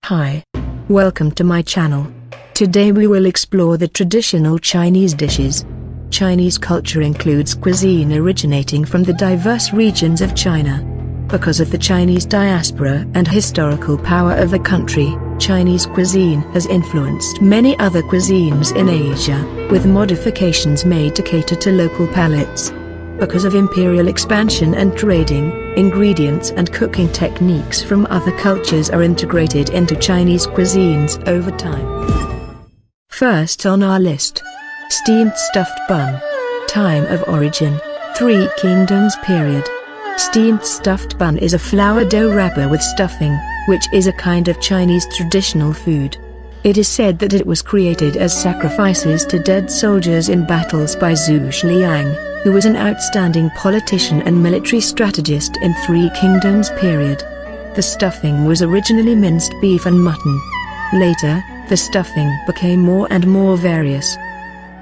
Hi. Welcome to my channel. Today we will explore the traditional Chinese dishes. Chinese culture includes cuisine originating from the diverse regions of China. Because of the Chinese diaspora and historical power of the country, Chinese cuisine has influenced many other cuisines in Asia, with modifications made to cater to local palates. Because of imperial expansion and trading, ingredients and cooking techniques from other cultures are integrated into Chinese cuisines over time. First on our list, steamed stuffed bun. Time of origin, 3 Kingdoms period. Steamed stuffed bun is a flour dough wrapper with stuffing, which is a kind of Chinese traditional food. It is said that it was created as sacrifices to dead soldiers in battles by Zhu Liang, who was an outstanding politician and military strategist in 3 Kingdoms period. The stuffing was originally minced beef and mutton. Later, the stuffing became more and more various.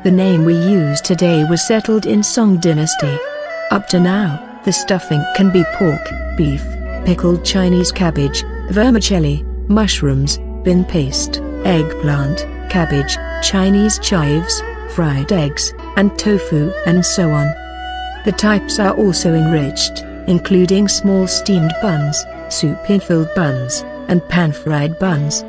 The name we use today was settled in Song dynasty. Up to now, the stuffing can be pork, beef, pickled Chinese cabbage, vermicelli, mushrooms, bean paste, eggplant, cabbage, Chinese chives, fried eggs, and tofu, and so on. The types are also enriched, including small steamed buns, soup-infilled buns, and pan-fried buns.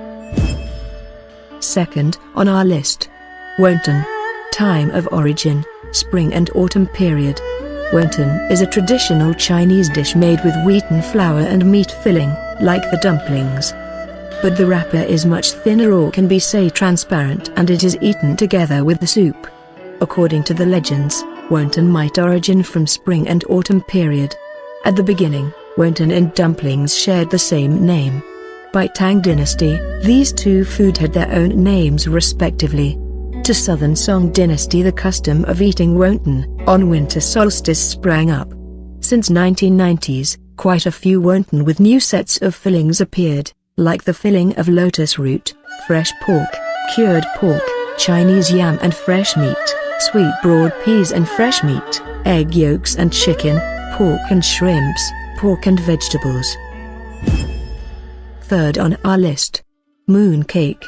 Second on our list, Wonton. Time of origin, spring and autumn period. Wonton is a traditional Chinese dish made with wheaten flour and meat filling, like the dumplings. But the wrapper is much thinner or can be say transparent, and it is eaten together with the soup. According to the legends, Wonton might origin from spring and autumn period. At the beginning, Wonton and dumplings shared the same name. By Tang dynasty, these two food had their own names respectively. To southern Song dynasty, the custom of eating wonton on winter solstice sprang up. Since 1990s, quite a few wonton with new sets of fillings appeared, like the filling of lotus root, fresh pork, cured pork, Chinese yam and fresh meat, sweet broad peas and fresh meat, egg yolks and chicken, pork and shrimps, pork and vegetables. Third on our list, moon cake.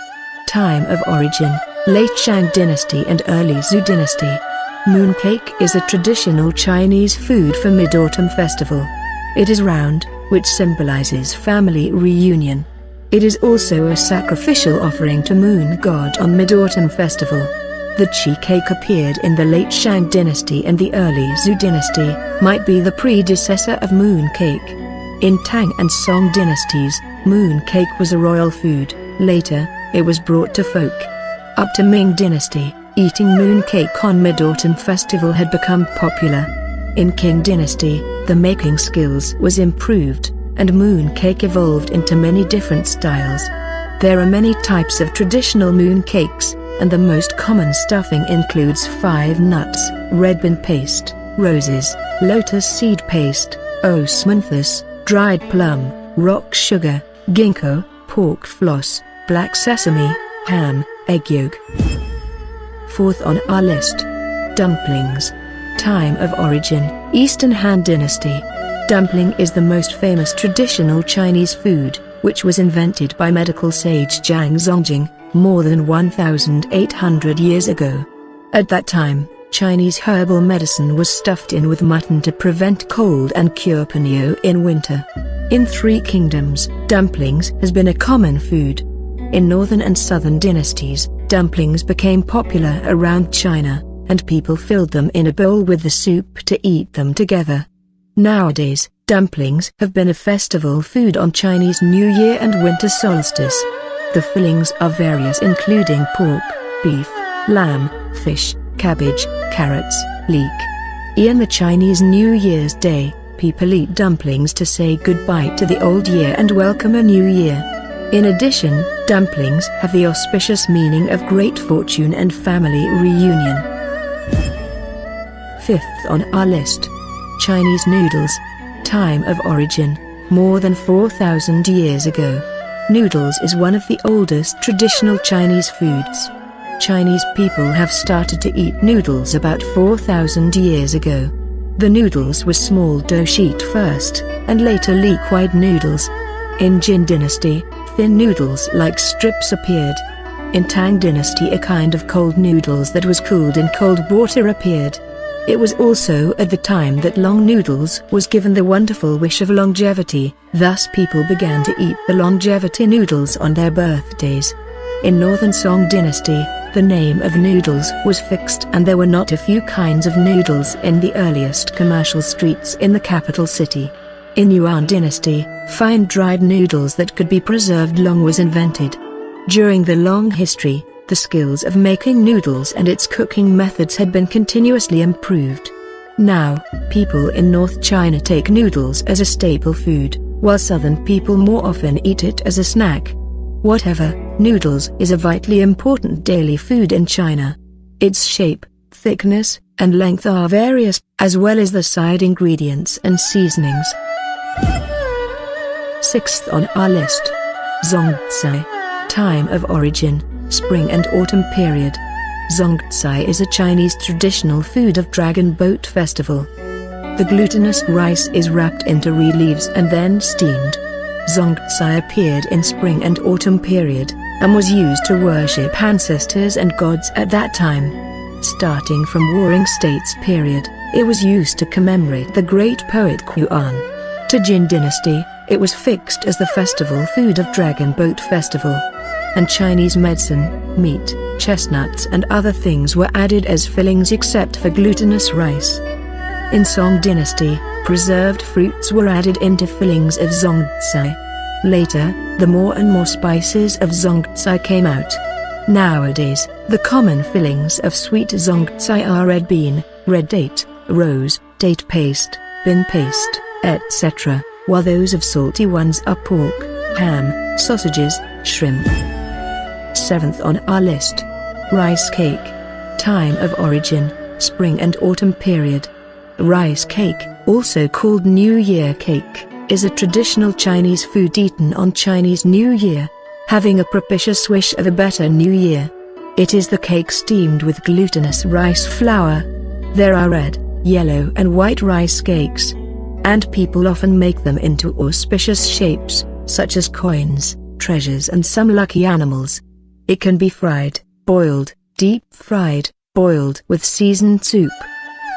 Time of origin, late Shang dynasty and early Zhou dynasty. Moon cake is a traditional Chinese food for Mid-Autumn festival. It is round, which symbolizes family reunion. It is also a sacrificial offering to Moon God on Mid-Autumn festival. The Qi cake appeared in the late Shang dynasty and the early Zhou dynasty, might be the predecessor of moon cake. In Tang and Song dynasties, moon cake was a royal food. Later, it was brought to folk. Up to Ming dynasty, eating moon cake on Mid-Autumn festival had become popular. In Qing dynasty, the making skills was improved, and moon cake evolved into many different styles. There are many types of traditional moon cakes, and the most common stuffing includes 5 nuts, red bean paste, roses, lotus seed paste, osmanthus, dried plum, rock sugar, ginkgo, pork floss, black sesame, ham, egg yolk. Fourth on our list, dumplings. Time of origin, Eastern Han dynasty. Dumpling is the most famous traditional Chinese food, which was invented by medical sage Zongzi more than 1,800 years ago. At that time, Chinese herbal medicine was stuffed in with mutton to prevent cold and cure ponyo in winter. In 3 Kingdoms, dumplings has been a common food. In northern and southern dynasties, dumplings became popular around China, and people filled them in a bowl with the soup to eat them together. Nowadays, dumplings have been a festival food on Chinese New Year and winter solstice. The fillings are various, including pork, beef, lamb, fish, cabbage, carrots, leek. In the Chinese New Year's Day, people eat dumplings to say goodbye to the old year and welcome a new year. In addition, dumplings have the auspicious meaning of great fortune and family reunion. Fifth on our list, Chinese noodles. Time of origin, more than 4,000 years ago. Noodles is one of the oldest traditional Chinese foods. Chinese people have started to eat noodles about 4,000 years ago. The noodles were small dough sheet first, and later liquid noodles. In Jin dynasty, thin noodles like strips appeared. In Tang Dynasty, a kind of cold noodles that was cooled in cold water appeared. It was also at the time that long noodles was given the wonderful wish of longevity, thus people began to eat the longevity noodles on their birthdays. In Northern Song Dynasty, the name of noodles was fixed and there were not a few kinds of noodles in the earliest commercial streets in the capital city. In Yuan Dynasty, fine dried noodles that could be preserved long was invented. During the long history, the skills of making noodles and its cooking methods had been continuously improved. Now, people in North China take noodles as a staple food, while southern people more often eat it as a snack. Whatever, noodles is a vitally important daily food in China. Its shape, thickness, and length are various, as well as the side ingredients and seasonings. Sixth on our list. Zongzi. Time of origin, spring and autumn period. Zongzi is a Chinese traditional food of Dragon Boat Festival. The glutinous rice is wrapped into reed leaves and then steamed. Zongzi appeared in spring and autumn period, and was used to worship ancestors and gods at that time. Starting from Warring States period, it was used to commemorate the great poet Yuan. To Jin Dynasty, it was fixed as the festival food of Dragon Boat Festival. And Chinese medicine, meat, chestnuts and other things were added as fillings except for glutinous rice. In Song Dynasty, preserved fruits were added into fillings of Zongzi. Later, the more and more spices of Zongzi came out. Nowadays, the common fillings of sweet Zongzi are red bean, red date, rose, date paste, bean paste, etc., while those of salty ones are pork, ham, sausages, shrimp. Seventh on our list. Rice cake. Time of origin, spring and autumn period. Rice cake, also called New Year cake, is a traditional Chinese food eaten on Chinese New Year, having a propitious wish of a better new year. It is the cake steamed with glutinous rice flour. There are red, yellow and white rice cakes, and people often make them into auspicious shapes, such as coins, treasures and some lucky animals. It can be fried, boiled, deep-fried, boiled with seasoned soup.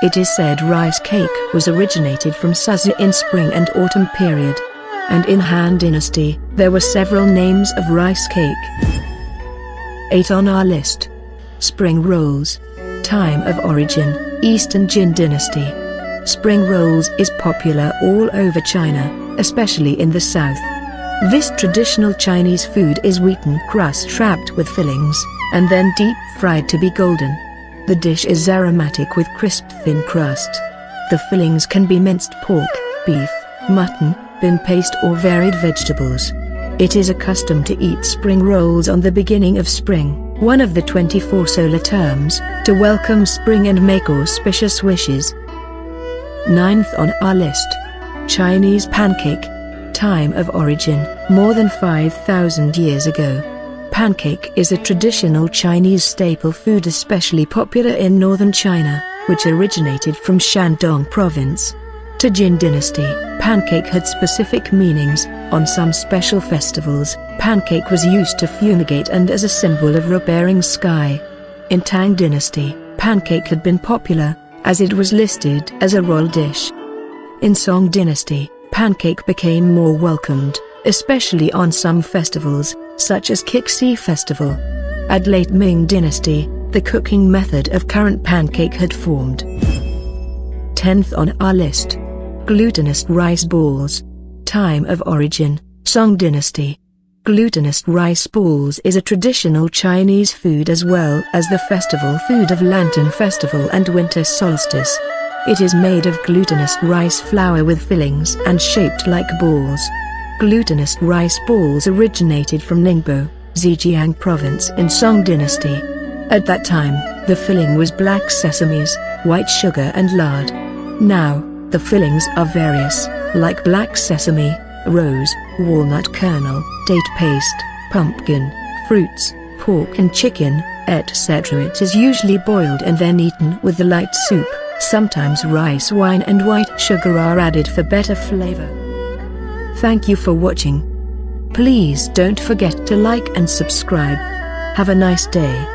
It is said rice cake was originated from Suzi in spring and autumn period. And in Han Dynasty, there were several names of rice cake. 8 on our list. Spring rolls. Time of origin, Eastern Jin Dynasty. Spring rolls is popular all over China, especially in the south. This traditional Chinese food is wheaten crust wrapped with fillings, and then deep-fried to be golden. The dish is aromatic with crisp thin crust. The fillings can be minced pork, beef, mutton, bean paste or varied vegetables. It is a custom to eat spring rolls on the beginning of spring, one of the 24 solar terms, to welcome spring and make auspicious wishes. 9th on our list. Chinese pancake. Time of origin, more than 5,000 years ago. Pancake is a traditional Chinese staple food especially popular in northern China, which originated from Shandong province. To Jin Dynasty, pancake had specific meanings. On some special festivals, pancake was used to fumigate and as a symbol of repairing sky. In Tang Dynasty, pancake had been popular, as it was listed as a royal dish. In Song Dynasty, pancake became more welcomed, especially on some festivals, such as Qixi Festival. At late Ming Dynasty, the cooking method of current pancake had formed. 10th on our list. Glutinous rice balls. Time of origin, Song Dynasty. Glutinous rice balls is a traditional Chinese food as well as the festival food of Lantern Festival and Winter Solstice. It is made of glutinous rice flour with fillings and shaped like balls. Glutinous rice balls originated from Ningbo, Zhejiang province in Song Dynasty. At that time, the filling was black sesames, white sugar and lard. Now, the fillings are various, like black sesame, rose, walnut kernel, date paste, pumpkin, fruits, pork and chicken, etc. It is usually boiled and then eaten with the light soup. Sometimes rice wine and white sugar are added for better flavor. Thank you for watching. Please don't forget to like and subscribe. Have a nice day.